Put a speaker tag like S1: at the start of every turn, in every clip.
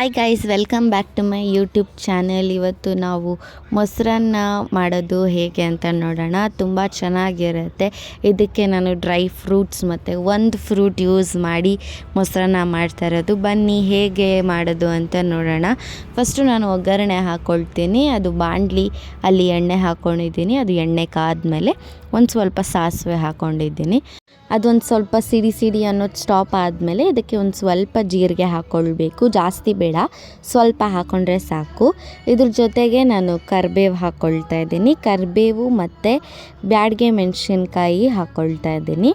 S1: Hi guys, welcome back to my YouTube channel. ಇವತ್ತು ನಾವು ಮೊಸರನ್ನ ಮಾಡೋದು ಹೇಗೆ ಅಂತ ನೋಡೋಣ. ತುಂಬ ಚೆನ್ನಾಗಿರುತ್ತೆ. ಇದಕ್ಕೆ ನಾನು ಡ್ರೈ ಫ್ರೂಟ್ಸ್ ಮತ್ತು ಒಂದು ಫ್ರೂಟ್ ಯೂಸ್ ಮಾಡಿ ಮೊಸರನ್ನ ಮಾಡ್ತಾ ಇರೋದು. ಬನ್ನಿ ಹೇಗೆ ಮಾಡೋದು ಅಂತ ನೋಡೋಣ. ಫಸ್ಟು ನಾನು ಒಗ್ಗರಣೆ ಹಾಕ್ಕೊಳ್ತೀನಿ. ಅದು ಬಾಣಲಿ ಅಲ್ಲಿ ಎಣ್ಣೆ ಹಾಕ್ಕೊಂಡಿದ್ದೀನಿ. ಅದು ಎಣ್ಣೆ ಕಾದ್ಮೇಲೆ ಒಂದು ಸ್ವಲ್ಪ ಸಾಸಿವೆ ಹಾಕ್ಕೊಂಡಿದ್ದೀನಿ. ಅದೊಂದು ಸ್ವಲ್ಪ ಸಿಡಿ ಅನ್ನೋದು ಸ್ಟಾಪ್ ಆದಮೇಲೆ ಇದಕ್ಕೆ ಒಂದು ಸ್ವಲ್ಪ ಜೀರಿಗೆ ಹಾಕ್ಕೊಳ್ಬೇಕು. ಜಾಸ್ತಿ ಬೇಡ, ಸ್ವಲ್ಪ ಹಾಕ್ಕೊಂಡ್ರೆ ಸಾಕು. ಇದ್ರ ಜೊತೆಗೆ ನಾನು ಕರಿಬೇವು ಹಾಕ್ಕೊಳ್ತಾ ಇದ್ದೀನಿ. ಕರಿಬೇವು ಮತ್ತು ಬ್ಯಾಡಗೆ ಮೆಣಸಿನ್ಕಾಯಿ ಹಾಕ್ಕೊಳ್ತಾ ಇದ್ದೀನಿ.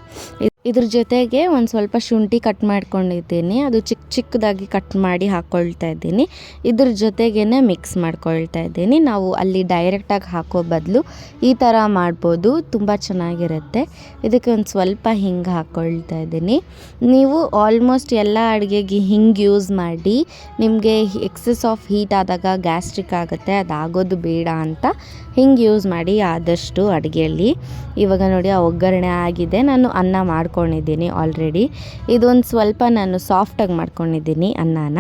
S1: ಇದ್ರ ಜೊತೆಗೆ ಒಂದು ಸ್ವಲ್ಪ ಶುಂಠಿ ಕಟ್ ಮಾಡ್ಕೊಂಡಿದ್ದೀನಿ. ಅದು ಚಿಕ್ಕದಾಗಿ ಕಟ್ ಮಾಡಿ ಹಾಕ್ಕೊಳ್ತಾ ಇದ್ದೀನಿ. ಇದ್ರ ಜೊತೆಗೇ ಮಿಕ್ಸ್ ಮಾಡ್ಕೊಳ್ತಾ ಇದ್ದೀನಿ. ನಾವು ಅಲ್ಲಿ ಡೈರೆಕ್ಟಾಗಿ ಹಾಕೋ ಬದಲು ಈ ಥರ ಮಾಡ್ಬೋದು, ತುಂಬ ಚೆನ್ನಾಗಿರುತ್ತೆ. ಇದಕ್ಕೆ ಒಂದು ಸ್ವಲ್ಪ ಹಿಂಗೆ ಹಾಕ್ಕೊಳ್ತಾ ಇದ್ದೀನಿ. ನೀವು ಆಲ್ಮೋಸ್ಟ್ ಎಲ್ಲ ಅಡುಗೆಗೆ ಹಿಂಗೆ ಯೂಸ್ ಮಾಡಿ. ನಿಮಗೆ ಎಕ್ಸೆಸ್ ಆಫ್ ಹೀಟ್ ಆದಾಗ ಗ್ಯಾಸ್ಟ್ರಿಕ್ ಆಗುತ್ತೆ, ಅದಾಗೋದು ಬೇಡ ಅಂತ ಹಿಂಗೆ ಯೂಸ್ ಮಾಡಿ ಆದಷ್ಟು ಅಡುಗೆಯಲ್ಲಿ. ಇವಾಗ ನೋಡಿ ಆ ಒಗ್ಗರಣೆ ಆಗಿದೆ. ನಾನು ಅನ್ನ ಮಾಡ್ಕೊಂಡಿದ್ದೀನಿ ಆಲ್ರೆಡಿ. ಇದೊಂದು ಸ್ವಲ್ಪ ನಾನು ಸಾಫ್ಟಾಗಿ ಮಾಡ್ಕೊಂಡಿದ್ದೀನಿ ಅನ್ನನ.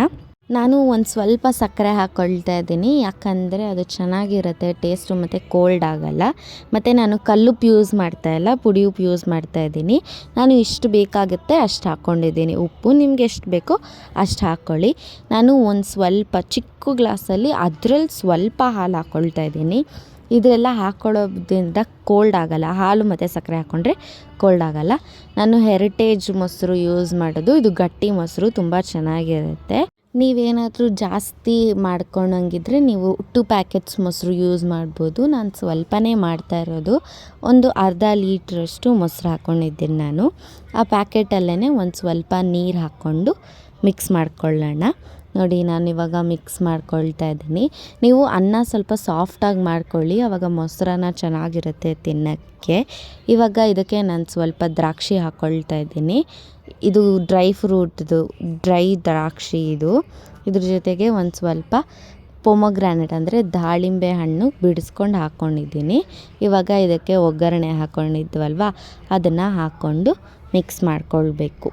S1: ನಾನು ಒಂದು ಸ್ವಲ್ಪ ಸಕ್ಕರೆ ಹಾಕ್ಕೊಳ್ತಾ ಇದ್ದೀನಿ, ಯಾಕಂದರೆ ಅದು ಚೆನ್ನಾಗಿರುತ್ತೆ ಟೇಸ್ಟು ಮತ್ತು ಕೋಲ್ಡ್ ಆಗೋಲ್ಲ. ಮತ್ತು ನಾನು ಕಲ್ಲುಪ್ಪು ಯೂಸ್ ಮಾಡ್ತಾಯಿಲ್ಲ, ಪುಡಿ ಉಪ್ಪು ಯೂಸ್ ಮಾಡ್ತಾಯಿದ್ದೀನಿ. ನಾನು ಇಷ್ಟು ಬೇಕಾಗುತ್ತೆ ಅಷ್ಟು ಹಾಕ್ಕೊಂಡಿದ್ದೀನಿ. ಉಪ್ಪು ನಿಮ್ಗೆ ಎಷ್ಟು ಬೇಕೋ ಅಷ್ಟು ಹಾಕ್ಕೊಳ್ಳಿ. ನಾನು ಒಂದು ಸ್ವಲ್ಪ ಚಿಕ್ಕ ಗ್ಲಾಸಲ್ಲಿ ಅದರಲ್ಲಿ ಸ್ವಲ್ಪ ಹಾಲು ಹಾಕ್ಕೊಳ್ತಾ ಇದ್ದೀನಿ. ಇದೆಲ್ಲ ಹಾಕ್ಕೊಳ್ಳೋದ್ರಿಂದ ಕೋಲ್ಡ್ ಆಗೋಲ್ಲ. ಹಾಲು ಮತ್ತು ಸಕ್ಕರೆ ಹಾಕ್ಕೊಂಡ್ರೆ ಕೋಲ್ಡ್ ಆಗೋಲ್ಲ. ನಾನು ಹೆರಿಟೇಜ್ ಮೊಸರು ಯೂಸ್ ಮಾಡೋದು. ಇದು ಗಟ್ಟಿ ಮೊಸರು, ತುಂಬ ಚೆನ್ನಾಗಿರುತ್ತೆ. ನೀವೇನಾದರೂ ಜಾಸ್ತಿ ಮಾಡ್ಕೊಳಂಗಿದ್ರೆ ನೀವು 2 ಪ್ಯಾಕೆಟ್ಸ್ ಮೊಸರು ಯೂಸ್ ಮಾಡ್ಬೋದು. ನಾನು ಸ್ವಲ್ಪನೇ ಮಾಡ್ತಾ ಇರೋದು. ಒಂದು ಅರ್ಧ ಲೀಟ್ರಷ್ಟು ಮೊಸರು ಹಾಕ್ಕೊಂಡಿದ್ದೀನಿ ನಾನು. ಆ ಪ್ಯಾಕೆಟಲ್ಲೇ ಒಂದು ಸ್ವಲ್ಪ ನೀರು ಹಾಕ್ಕೊಂಡು ಮಿಕ್ಸ್ ಮಾಡ್ಕೊಳ್ಳೋಣ. ನೋಡಿ, ನಾನಿವಾಗ ಮಿಕ್ಸ್ ಮಾಡ್ಕೊಳ್ತಾ ಇದ್ದೀನಿ. ನೀವು ಅನ್ನ ಸ್ವಲ್ಪ ಸಾಫ್ಟಾಗಿ ಮಾಡ್ಕೊಳ್ಳಿ, ಆವಾಗ ಮೊಸರನ್ನ ಚೆನ್ನಾಗಿರುತ್ತೆ ತಿನ್ನೋಕ್ಕೆ. ಇವಾಗ ಇದಕ್ಕೆ ನಾನು ಸ್ವಲ್ಪ ದ್ರಾಕ್ಷಿ ಹಾಕ್ಕೊಳ್ತಾ ಇದ್ದೀನಿ. ಇದು ಡ್ರೈ ದ್ರಾಕ್ಷಿ ಇದು. ಇದ್ರ ಜೊತೆಗೆ ಒಂದು ಸ್ವಲ್ಪ ಪೊಮೊಗ್ರಾನೆಟ್ ಅಂದರೆ ದಾಳಿಂಬೆ ಹಣ್ಣು ಬಿಡಿಸ್ಕೊಂಡು ಹಾಕ್ಕೊಂಡಿದ್ದೀನಿ. ಇವಾಗ ಇದಕ್ಕೆ ಒಗ್ಗರಣೆ ಹಾಕ್ಕೊಂಡಿದ್ವಲ್ವ, ಅದನ್ನು ಹಾಕ್ಕೊಂಡು ಮಿಕ್ಸ್ ಮಾಡ್ಕೊಳ್ಬೇಕು.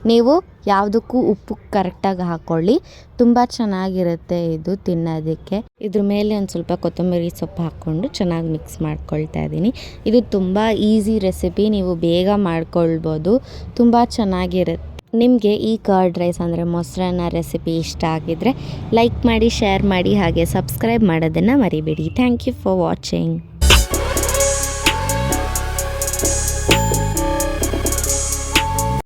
S1: ನೀವು ಯಾವುದಕ್ಕೂ ಉಪ್ಪು ಕರೆಕ್ಟಾಗಿ ಹಾಕ್ಕೊಳ್ಳಿ, ತುಂಬ ಚೆನ್ನಾಗಿರುತ್ತೆ ಇದು ತಿನ್ನೋದಕ್ಕೆ. ಇದ್ರ ಮೇಲೆ ಒಂದು ಸ್ವಲ್ಪ ಕೊತ್ತಂಬರಿ ಸೊಪ್ಪು ಹಾಕ್ಕೊಂಡು ಚೆನ್ನಾಗಿ ಮಿಕ್ಸ್ ಮಾಡ್ಕೊಳ್ತಾ ಇದ್ದೀನಿ. ಇದು ತುಂಬ ಈಸಿ ರೆಸಿಪಿ, ನೀವು ಬೇಗ ಮಾಡ್ಕೊಳ್ಬೋದು, ತುಂಬ ಚೆನ್ನಾಗಿರುತ್ತೆ. ನಿಮಗೆ ಈ ಕರ್ಡ್ ರೈಸ್ ಅಂದರೆ ಮೊಸರನ್ನ ರೆಸಿಪಿ ಇಷ್ಟ ಆಗಿದ್ದರೆ ಲೈಕ್ ಮಾಡಿ, ಶೇರ್ ಮಾಡಿ, ಹಾಗೆ ಸಬ್ಸ್ಕ್ರೈಬ್ ಮಾಡೋದನ್ನು ಮರಿಬೇಡಿ. Thank you for watching.